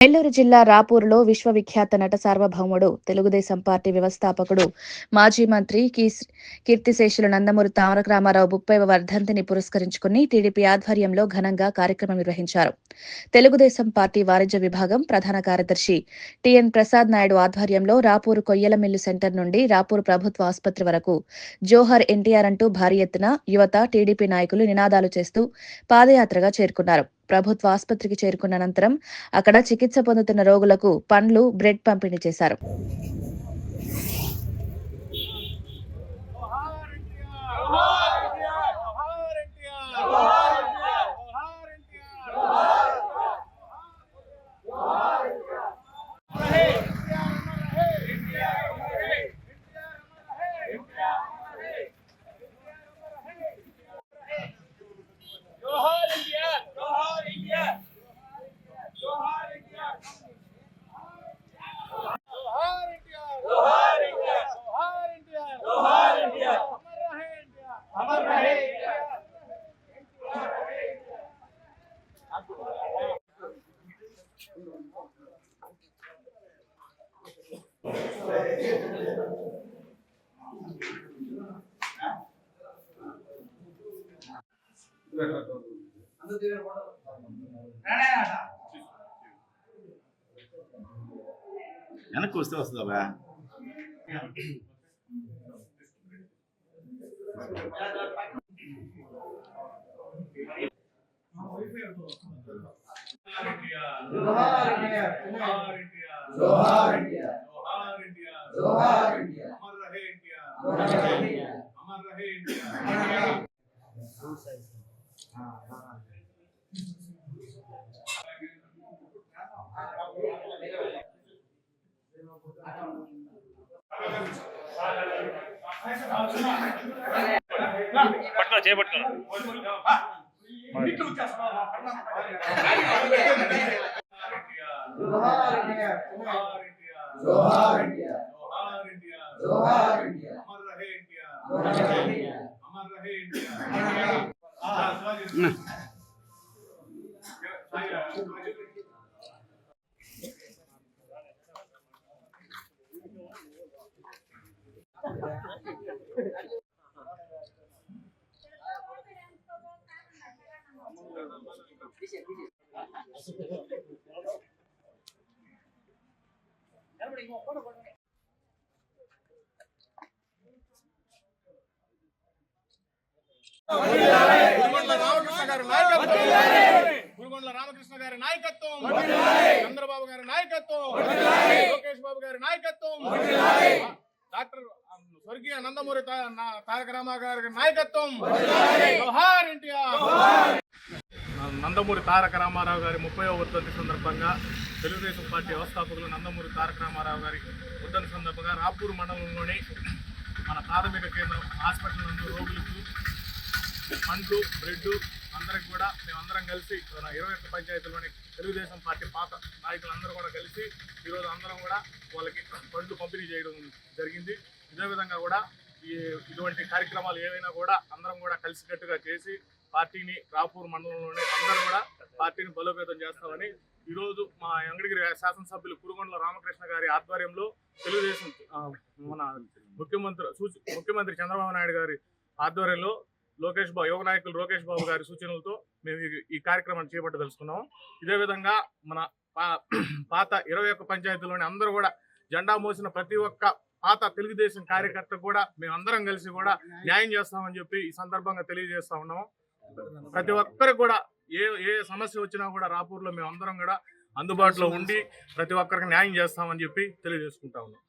నెల్లూరు జిల్లా రాపూర్లో విశ్వవిఖ్యాత నట సార్వభౌముడు తెలుగుదేశం పార్టీ వ్యవస్థాపకుడు మాజీ మంత్రి కీర్తిశేషులు నందమూరి తారక రామారావు 30వ వర్ధంతిని పురస్కరించుకుని టీడీపీ ఆధ్వర్యంలో ఘనంగా కార్యక్రమం నిర్వహించారు. తెలుగుదేశం పార్టీ వాణిజ్య విభాగం ప్రధాన కార్యదర్శి టిఎన్ ప్రసాద్ నాయుడు ఆధ్వర్యంలో రాపూరు కొయ్యలమిల్లు సెంటర్ నుండి రాపూరు ప్రభుత్వ ఆసుపత్రి వరకు జోహర్ ఎన్టీఆర్ అంటూ భారీ ఎత్తున యువత టీడీపీ నాయకులు నినాదాలు చేస్తూ పాదయాత్రగా చేరుకున్నారు. ప్రభుత్వ ఆసుపత్రికి చేరుకున్న అనంతరం అక్కడ చికిత్స పొందుతున్న రోగులకు పండ్లు, బ్రెడ్ పంపిణీ చేశారు. వెనక్కి వస్తే వస్తుందా? గురుగొండ్ల రామకృష్ణ గారి నాయకత్వం, చంద్రబాబు గారి నాయకత్వం, లోకేష్ బాబు గారి నాయకత్వం, డాక్టర్ స్వర్గీయ నందమూరి తారక రామారావు గారి నాయకత్వం. జోహార్ ఎన్టీఆర్. నందమూరి తారక రామారావు గారి 30వ వర్ధంతి సందర్భంగా తెలుగుదేశం పార్టీ వ్యవస్థాపకులు నందమూరి తారక రామారావు గారి వర్ధంతి సందర్భంగా రాపూర్ మండలంలోని మన ప్రాథమిక కేంద్రం హాస్పిటల్ నందు రోగులకు పండ్లు, బ్రెడ్ అందరికి కూడా మేమందరం కలిసి 21 పంచాయతీలోని తెలుగుదేశం పార్టీ పాత నాయకులందరూ కూడా కలిసి ఈరోజు అందరం కూడా వాళ్ళకి పండ్లు పంపిణీ చేయడం జరిగింది. ఇదే విధంగా కూడా ఇటువంటి కార్యక్రమాలు ఏవైనా కూడా అందరం కూడా కలిసికట్టుగా చేసి పార్టీని రాపూర్ మండలంలోనే అందరూ కూడా పార్టీని బలోపేతం చేస్తామని ఈరోజు మా వెంకటగిరి శాసనసభ్యులు కురుగొండ్ల రామకృష్ణ గారి ఆధ్వర్యంలో తెలుగుదేశం మన ముఖ్యమంత్రి చంద్రబాబు నాయుడు గారి ఆధ్వర్యంలో లోకేష్ బాబు యువ నాయకులు లోకేష్ బాబు గారి సూచనలతో మేము ఈ కార్యక్రమాన్ని చేపట్టదలుచుకున్నాము. ఇదే విధంగా మన పాత 21 పంచాయతీలోని అందరూ కూడా జెండా మోసిన ప్రతి ఒక్క పాత తెలుగుదేశం కార్యకర్త కూడా మేమందరం కలిసి కూడా న్యాయం చేస్తామని చెప్పి ఈ సందర్భంగా తెలియజేస్తా ఉన్నాము. ప్రతి ఒక్కరికి కూడా ఏ సమస్య వచ్చినా కూడా రాపూర్లో మేమందరం కూడా అందుబాటులో ఉండి ప్రతి ఒక్కరికి న్యాయం చేస్తామని చెప్పి తెలియజేసుకుంటా ఉన్నాం.